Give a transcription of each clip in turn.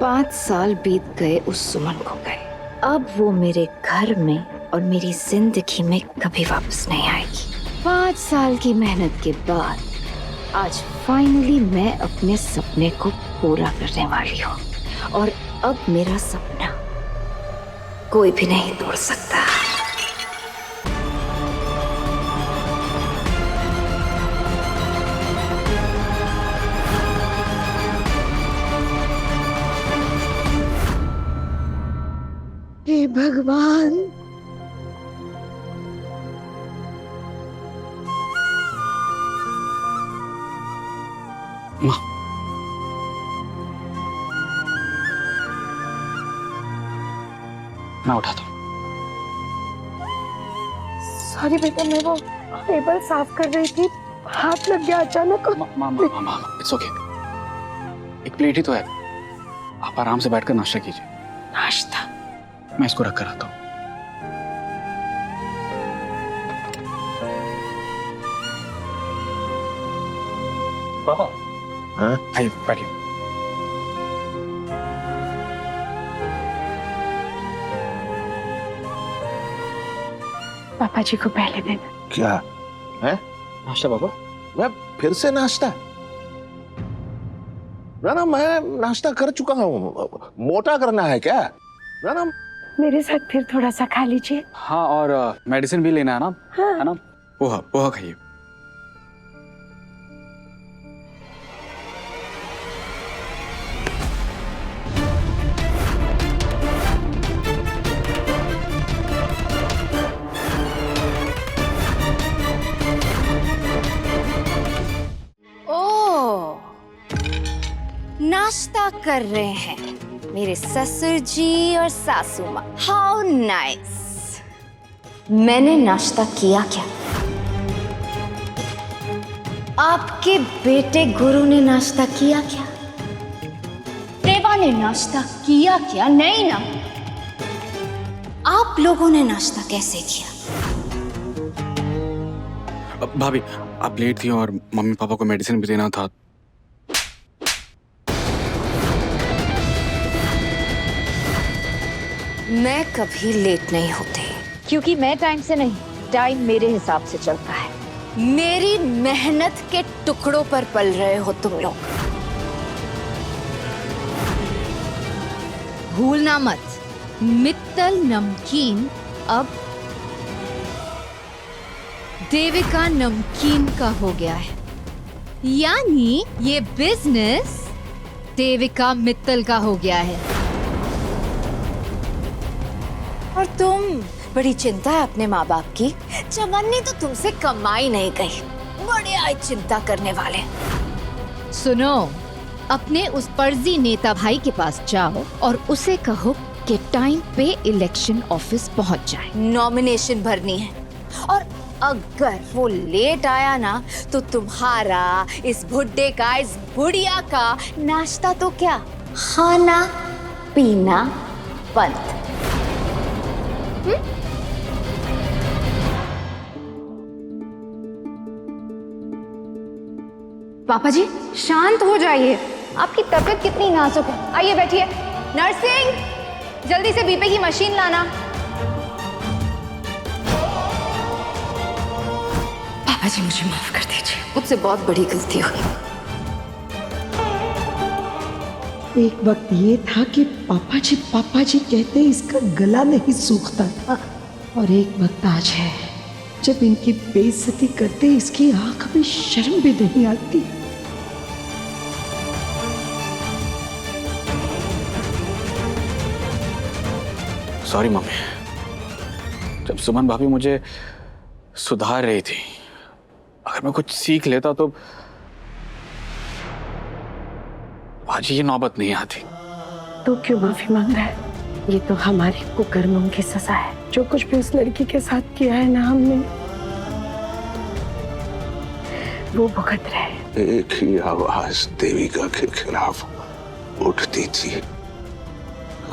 5 साल बीत गए उस सुमन को गए। अब वो मेरे घर में और मेरी जिंदगी में कभी वापस नहीं आएगी। 5 साल की मेहनत के बाद आज फाइनली मैं अपने सपने को पूरा करने वाली हूँ और अब मेरा सपना कोई भी नहीं तोड़ सकता। हे भगवान, माँ, मैं उठाता हूँ। सॉरी बेटा, मैं वो टेबल साफ कर रही थी, हाथ लग गया अचानक। माँ, इट्स ओके। एक प्लेट ही तो है, आप आराम से बैठकर नाश्ता कीजिए। नाश्ता? मैं इसको रख कर आता हूँ। पापा, हाँ? आइए बैठिए। पापा जी को पहले देना। क्या है? नाश्ता पापा। मैं फिर से नाश्ता? ना मैं नाश्ता कर चुका हूँ। मोटा करना है क्या? ना मेरे साथ फिर थोड़ा सा खा लीजिए। हाँ, और मेडिसिन भी लेना है ना? हाँ। है ना? पोहा खाइए। नाश्ता कर रहे हैं मेरे ससुर जी और सासू माँ। How nice. मैंने नाश्ता किया क्या? आपके बेटे गुरु ने नाश्ता किया क्या? देवा ने नाश्ता किया क्या? नहीं ना। आप लोगों ने नाश्ता कैसे किया? भाभी, आप लेट थी और मम्मी पापा को मेडिसिन भी देना था। मैं कभी लेट नहीं होती, क्योंकि मैं टाइम से नहीं, टाइम मेरे हिसाब से चलता है। मेरी मेहनत के टुकड़ों पर पल रहे हो तुम लोग। भूलना मत, मित्तल नमकीन अब देविका नमकीन का हो गया है। यानी ये बिजनेस देविका मित्तल का हो गया है। और तुम, बड़ी चिंता है अपने माँ बाप की। चवन्नी तो तुमसे कमाई नहीं गई, बड़े आए चिंता करने वाले। सुनो, अपने उस फर्जी नेता भाई के पास जाओ और उसे कहो कि टाइम पे इलेक्शन ऑफिस पहुंच जाए। नॉमिनेशन भरनी है, और अगर वो लेट आया ना तो तुम्हारा, इस बुड्ढे का, इस बुढ़िया का नाश्ता तो क्या, खाना पीना बंद। पापा जी शांत हो जाइए, आपकी तबीयत कितनी नाजुक है। आइए बैठिए। नर्सिंग, जल्दी से बीपी की मशीन लाना। पापा जी मुझे माफ कर दीजिए, मुझसे बहुत बड़ी गलती हुई। एक वक्त ये था कि पापा जी कहते इसका गला नहीं सूखता था, और एक वक्त आज है जब इनकी बेइज्जती करते इसकी आंख में शर्म भी नहीं आती। सॉरी मम्मी, जब सुमन भाभी मुझे सुधार रही थी, अगर मैं कुछ सीख लेता तो आज ये नौबत नहीं आती। तो क्यों माफी मांग रहा है? ये तो हमारे कुकर्मों की सजा है। जो कुछ भी उस लड़की के साथ किया है ना हमने, वो भुगत रहे। एक ही आवाज देविका के खिलाफ उठती थी,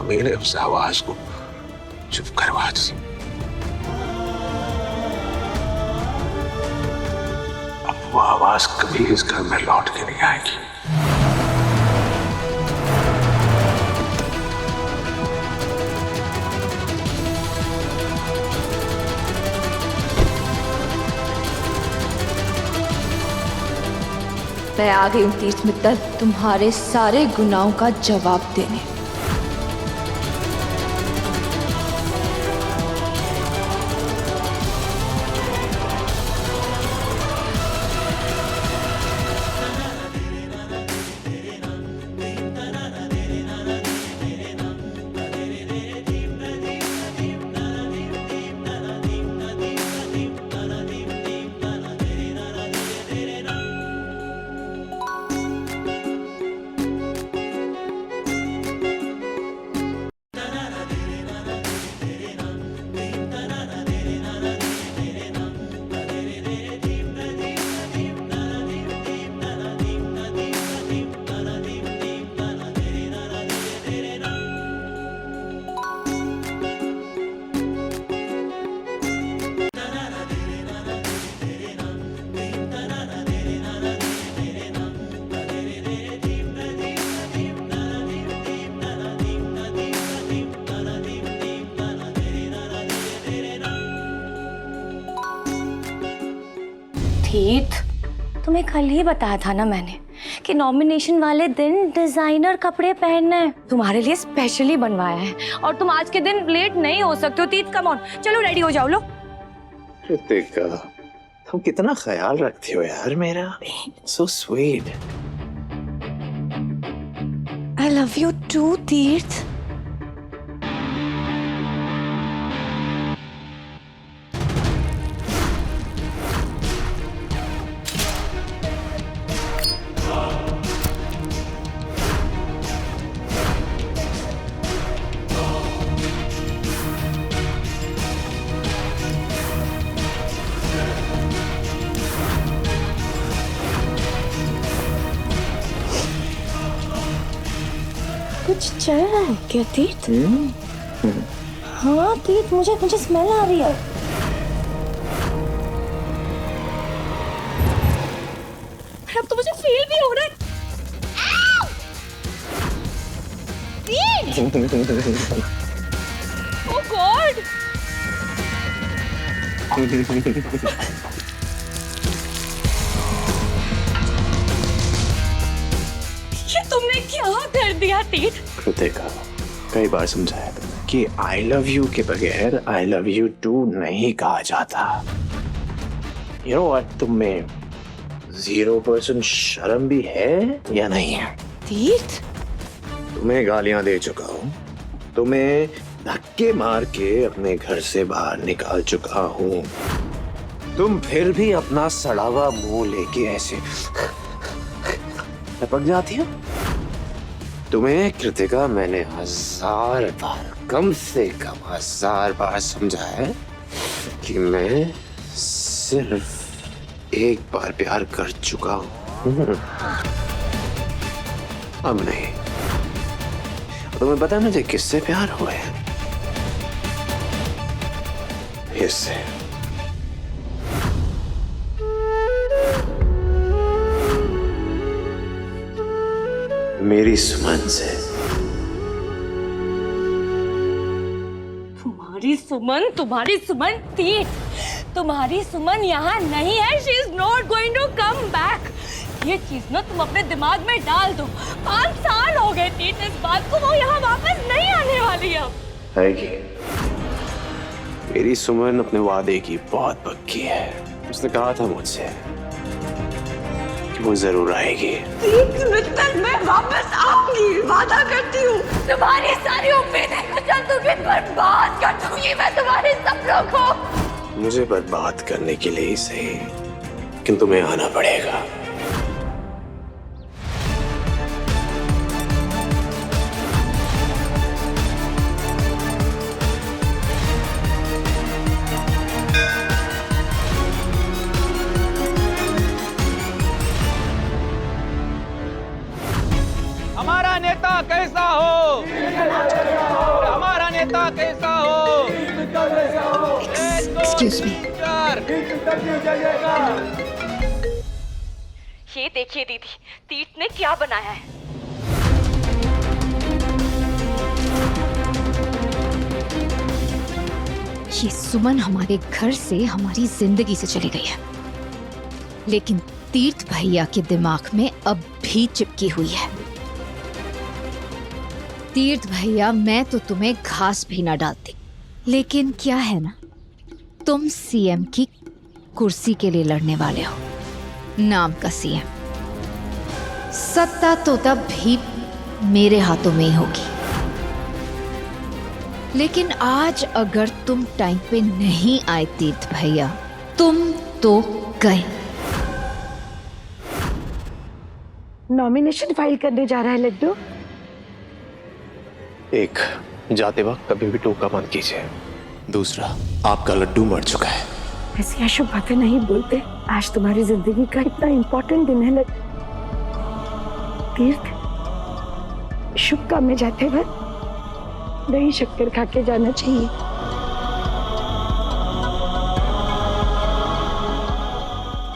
मैंने उस आवाज को चुप करवा दी। अब वो आवाज कभी इस घर में लौट के नहीं आएगी। मैं आ गई हूँ तीर्थ मित्तल, तुम्हारे सारे गुनाहों का जवाब देने। तीर्थ, तुम्हें कल ही बताया था ना मैंने कि नॉमिनेशन वाले दिन डिजाइनर कपड़े पहनना है। तुम्हारे लिए स्पेशली बनवाया है और तुम आज के दिन लेट नहीं हो सकते हो। तीर्थ कम ऑन, चलो रेडी हो जाओ। लो कृतिका, तुम कितना ख्याल रखती हो यार मेरा। So sweet. I love you too Tirth. कुछ चल रहा है क्या तीर्थ? हाँ तीर्थ, मुझे स्मेल आ रही है। अब तो मुझे फील भी हो रहा है। ओह गॉड! ये तुमने क्या कर दिया तीर्थ? कृतिका, कई बार समझाया तुमने कि आई लव यू के बगैर आई लव यू टू नहीं कहा जाता। यू नो व्हाट, तुम में 0% शर्म भी है या नहीं है? तीर्थ, तुम्हें गालियां दे चुका हूँ, तुम्हें धक्के मार के अपने घर से बाहर निकाल चुका हूँ, तुम फिर भी अपना सड़ा हुआ मुंह लेके ऐसे लपक जाती हो। तुम्हें कृतिका मैंने 1000 बार, कम से कम 1000 बार समझाया है कि मैं सिर्फ एक बार प्यार कर चुका हूँ, अब नहीं। तुम्हें पता है मुझे किससे प्यार हुआ है? इससे। मेरी सुमन से। तुम्हारी सुमन तीर्थ, तुम्हारी सुमन यहाँ नहीं है। She is not going to come back. ये चीज ना तुम अपने दिमाग में डाल दो। 5 साल हो गए तीर्थ इस बात को, वो यहाँ वापस नहीं आने वाली है। आएगी। मेरी सुमन अपने वादे की बहुत पक्की है। उसने कहा था मुझसे कि वो जरूर आएगी। मैं वापस आऊंगी, वादा करती हूँ। तुम्हारी सारी उम्मीदें को जल्द बर्बाद कर दूंगी मैं, तुम्हारे सपनों को। मुझे बर्बाद करने के लिए ही सही, लेकिन तुम्हें आना पड़ेगा। हमारा नेता कैसा हो? हमारा नेता कैसा हो? Excuse me. ये देखिए दीदी, तीर्थ ने क्या बनाया है। ये सुमन हमारे घर से, हमारी जिंदगी से चली गई है, लेकिन तीर्थ भैया के दिमाग में अब भी चिपकी हुई है। तीर्थ भैया, मैं तो तुम्हें घास भी ना डालती, लेकिन क्या है ना, तुम सीएम की कुर्सी के लिए लड़ने वाले हो, नाम का सीएम। सत्ता तो तब भी मेरे हाथों में ही होगी, लेकिन आज अगर तुम टाइम पे नहीं आए तीर्थ भैया, तुम तो गए। नॉमिनेशन फाइल करने जा रहा है लड्डू? एक, जाते वक्त कभी भी टोका मत कीजिए। दूसरा, आपका लड्डू मर चुका है। ऐसी अशुभ बातें नहीं बोलते। आज तुम्हारी जिंदगी का इतना इम्पोर्टेंट दिन है तीर्थ, शुभ काम में जाते वक्त दही शक्कर खा के जाना चाहिए।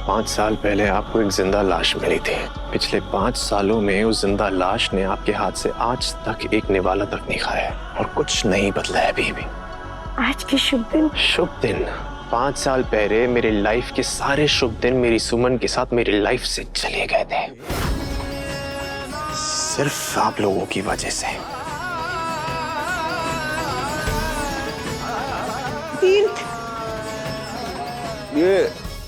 पाँच साल पहले आपको एक जिंदा लाश मिली थी। पिछले 5 सालों में उस जिंदा लाश ने आपके हाथ से आज तक एक निवाला तक नहीं खाया और कुछ नहीं बदला है अभी भी। आज के शुभ दिन? शुभ दिन? 5 साल पहले मेरे लाइफ के सारे शुभ दिन मेरी सुमन के साथ मेरी लाइफ से चले गए थे, सिर्फ आप लोगों की वजह से। तीर्थ,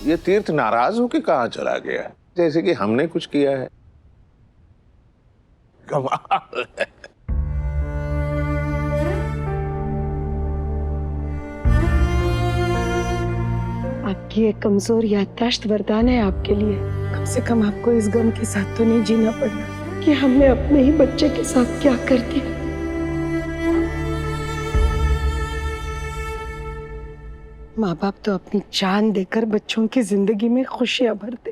ये तीर्थ नाराज होके कहाँ चला गया, जैसे कि हमने कुछ किया है। कमाल है। आपकी एक कमजोर याददाश्त वरदान है आपके लिए। कम से कम आपको इस गम के साथ तो नहीं जीना पड़ा कि हमने अपने ही बच्चे के साथ क्या कर दिया। माँ बाप तो अपनी जान देकर बच्चों की जिंदगी में खुशियां भरते,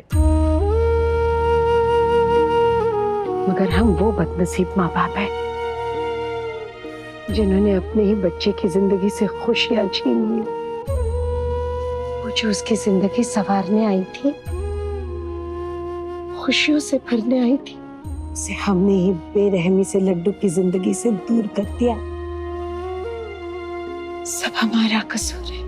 मगर हम वो बदनसीब माँ बाप हैं जिन्होंने अपने ही बच्चे की जिंदगी से खुशियां छीन ली। वो जो उसकी जिंदगी संवारने आई थी, खुशियों से भरने आई थी, उसे हमने ही बेरहमी से लड्डू की जिंदगी से दूर कर दिया। सब हमारा कसूर है।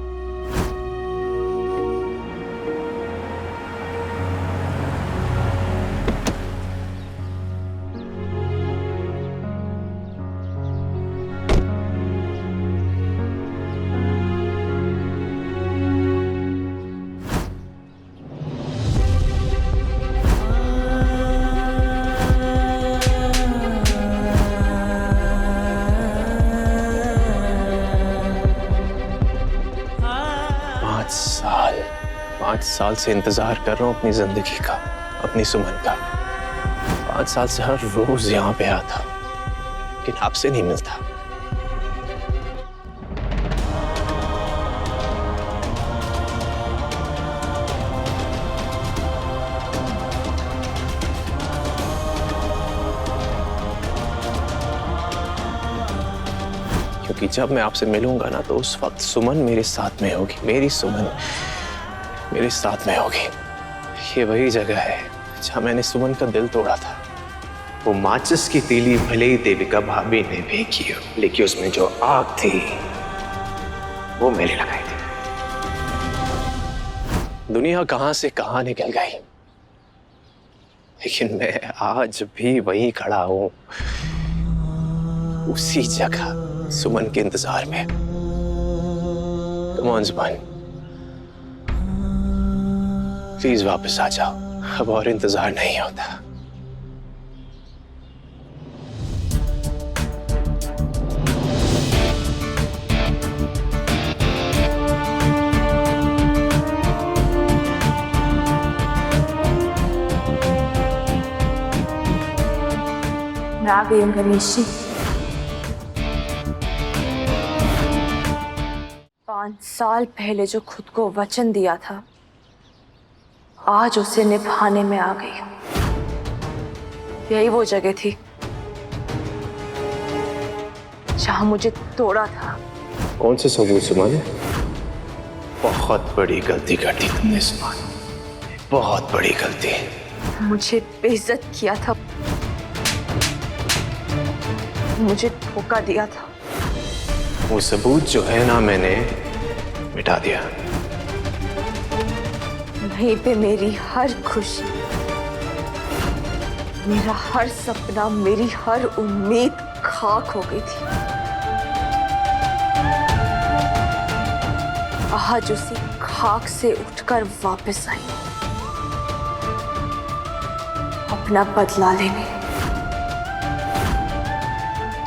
पाँच साल से इंतजार कर रहा हूँ अपनी जिंदगी का, अपनी सुमन का। 5 साल से हर रोज यहाँ पे आता, लेकिन आपसे नहीं मिलता। क्योंकि जब मैं आपसे मिलूंगा ना, तो उस वक्त सुमन मेरे साथ में होगी, मेरी सुमन मेरे साथ में होगी। ये वही जगह है जहां मैंने सुमन का दिल तोड़ा था। वो माचिस की तीली भले ही देविका भाभी ने फेंकी हो, लेकिन उसमें जो आग थी वो मैंने लगाई थी। दुनिया कहां से कहां निकल गई, लेकिन मैं आज भी वहीं खड़ा हूं, उसी जगह सुमन के इंतजार में। कम ऑन सुमन, प्लीज वापस आ जाओ, अब और इंतजार नहीं होता। मैं आ गई हूँ गणेश जी। 5 साल पहले जो खुद को वचन दिया था, आज उसे निभाने में आ गई हूँ। यही वो जगह थी जहां मुझे तोड़ा था। कौन से सबूत सुमन? बहुत बड़ी गलती कर दी तुमने सुमन, बहुत बड़ी गलती। मुझे बेइज्जत किया था, मुझे धोखा दिया था। वो सबूत जो है ना, मैंने मिटा दिया। वहीं पे मेरी हर खुशी, मेरा हर सपना, मेरी हर उम्मीद खाक हो गई थी। आज उसी खाक से उठकर वापस आई अपना बदला लेने।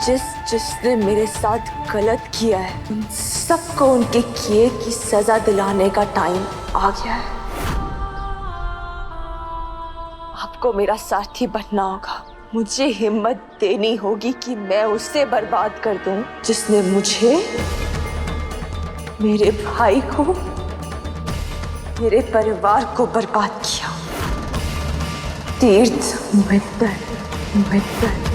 जिसने मेरे साथ गलत किया है, उन सबको उनके किए की सजा दिलाने का टाइम आ गया है। आपको मेरा साथी बनना होगा। मुझे हिम्मत देनी होगी कि मैं उसे बर्बाद कर दूं जिसने मुझे, मेरे भाई को, मेरे परिवार को बर्बाद किया। तीर्थ मुहद्दर, मुहद्दर।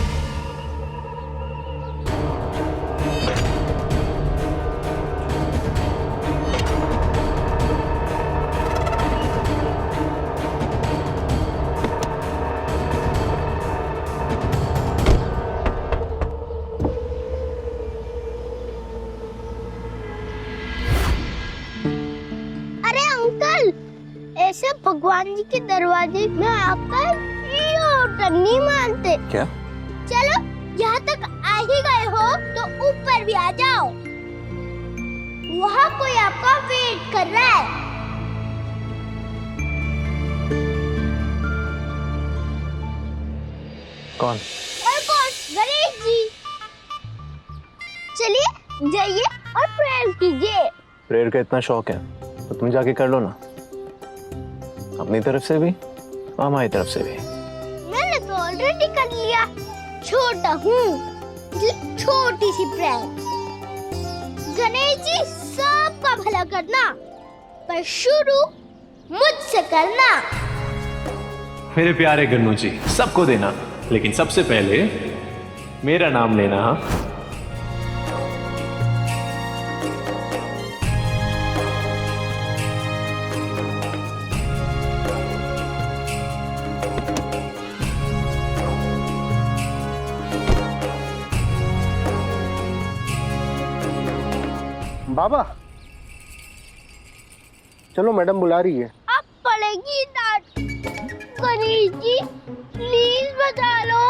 ऐसे भगवान जी के दरवाजे में आकर नहीं मानते क्या? चलो यहाँ तक आ ही गए हो तो ऊपर भी आ जाओ, वहाँ कोई आपका वेट कर रहा है। कौन? और कौन? गणेश जी। चलिए जाइए और प्रेयर कीजिए। प्रेयर का इतना शौक है तो तुम जाके कर लो ना, अपनी तरफ से भी और हमारी तरफ से भी। मैंने तो ऑलरेडी कर लिया। छोटा हूँ, छोटी सी प्रेयर। गणेश जी सबका भला करना, पर शुरू मुझसे करना। मेरे प्यारे गन्नू जी, सबको देना, लेकिन सबसे पहले मेरा नाम लेना। हाँ, बाबा चलो, मैडम बुला रही है। अब पड़ेगी डांट। गणेश जी प्लीज बता लो।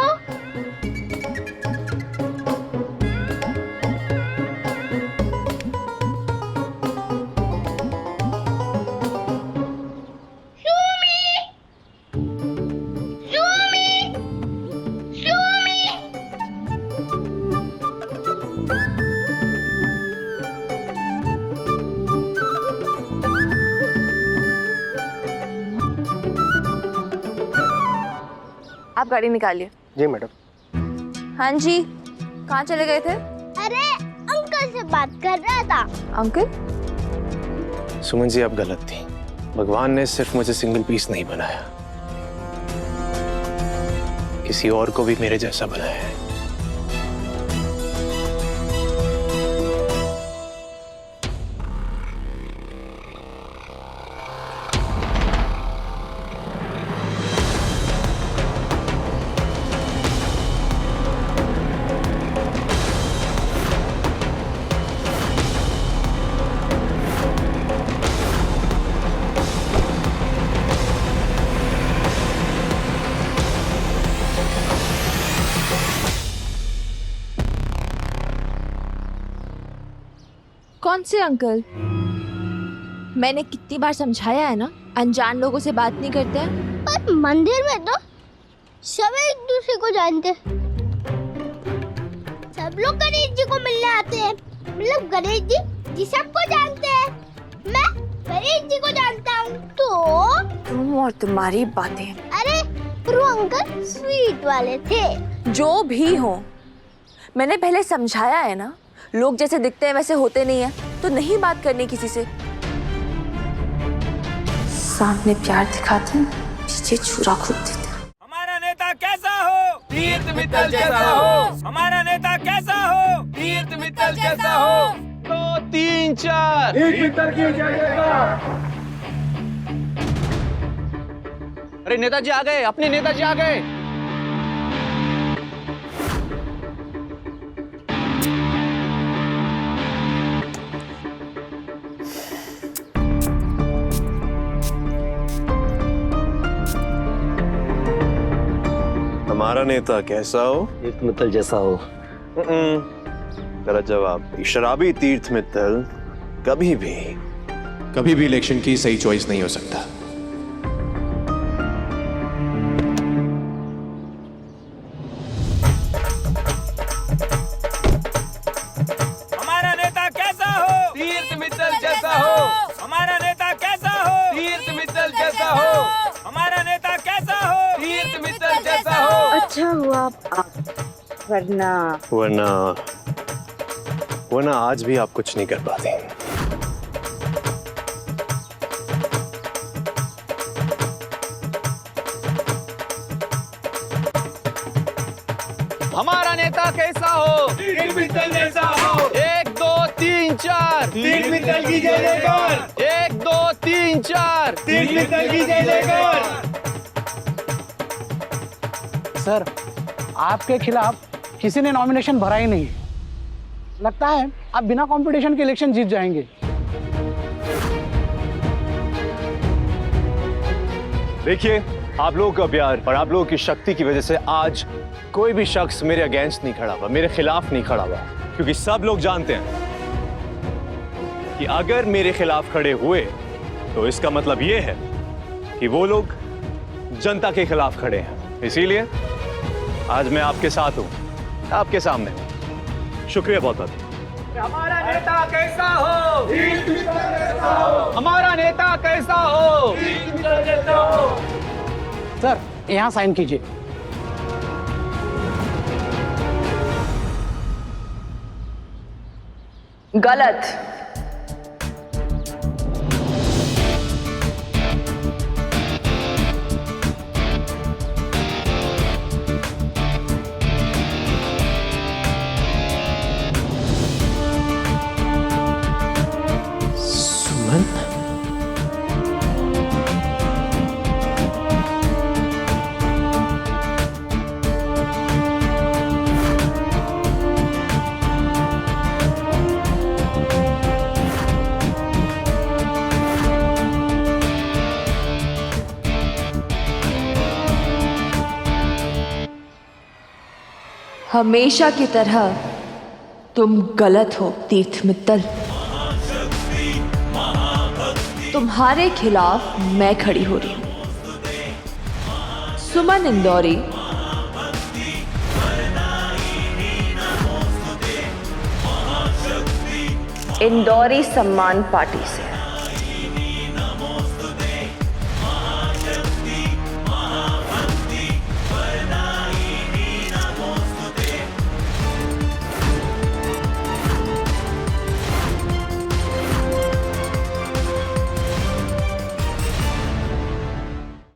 आप गाड़ी निकालिए। जी मैडम। हाँ जी, कहाँ चले गए थे? अरे अंकल से बात कर रहा था। अंकल? सुमन जी, आप गलत थी। भगवान ने सिर्फ मुझे सिंगल पीस नहीं बनाया, किसी और को भी मेरे जैसा बनाया है। कौन से अंकल? मैंने कितनी बार समझाया है ना, अनजान लोगों से बात नहीं करते हैं। पर मंदिर में तो सब एक दूसरे को जानते हैं। सब लोग गणेश जी को मिलने आते हैं। मतलब गणेश जी सबको जानते हैं। मैं गणेश जी को जानता हूँ। तो तुम और तुम्हारी बातें। अरे पर वो अंकल स्वीट वाले थे। जो भी हो, मैंने पहले समझाया है ना, लोग जैसे दिखते हैं वैसे होते नहीं है, तो नहीं बात करनी किसी से। सामने प्यार दिखाते हैं, पीछे छुरा खूब देते हैं। हमारा नेता कैसा हो? तीर्थ मित्तल जैसा हो। हमारा नेता कैसा हो? तीर्थ मित्तल जैसा हो। 2 3 4 तीर्थ मित्तल की जय। अरे नेताजी आ गए, अपने नेताजी आ गए। नेता कैसा हो? तीर्थ मित्तल जैसा हो। तेरा जवाब, शराबी तीर्थ मित्तल कभी भी इलेक्शन की सही चॉइस नहीं हो सकता। हमारा नेता कैसा हो? तीर्थ मित्तल जैसा हो। हमारा नेता कैसा हो? तीर्थ मित्तल जैसा हो। हमारा नेता कैसा हो? तीर्थ मित्तल जैसा हो। अच्छा हुआ आप, वरना आज भी आप कुछ नहीं कर पाते। हमारा नेता कैसा हो? तीर्थ मित्तल जैसा हो। 1 2 3 4 तीर्थ मित्तल की जय जयकार। 1 2 3 4 तीर्थ मित्तल की जय जयकार। सर, आपके खिलाफ किसी ने नॉमिनेशन भरा ही नहीं। लगता है आप बिना कंपटीशन के इलेक्शन जीत जाएंगे। देखिए, आप लोगों का प्यार और आप लोगों की शक्ति की वजह से आज कोई भी शख्स मेरे अगेंस्ट नहीं खड़ा हुआ, मेरे खिलाफ नहीं खड़ा हुआ, क्योंकि सब लोग जानते हैं कि अगर मेरे खिलाफ खड़े हुए तो इसका मतलब ये है कि वो लोग जनता के खिलाफ खड़े हैं। इसीलिए आज मैं आपके साथ हूं, आपके सामने हूं। शुक्रिया बहुत बहुत। हमारा नेता कैसा हो? तीर्थ मित्तल जैसा हो। हमारा नेता कैसा हो? तीर्थ मित्तल जैसा हो। सर, यहाँ साइन कीजिए। गलत। सुमन, हमेशा की तरह तुम गलत हो तीर्थ मित्तल। तुम्हारे खिलाफ मैं खड़ी हो रही हूं। सुमन इंदौरी इंदौरी सम्मान पार्टी से।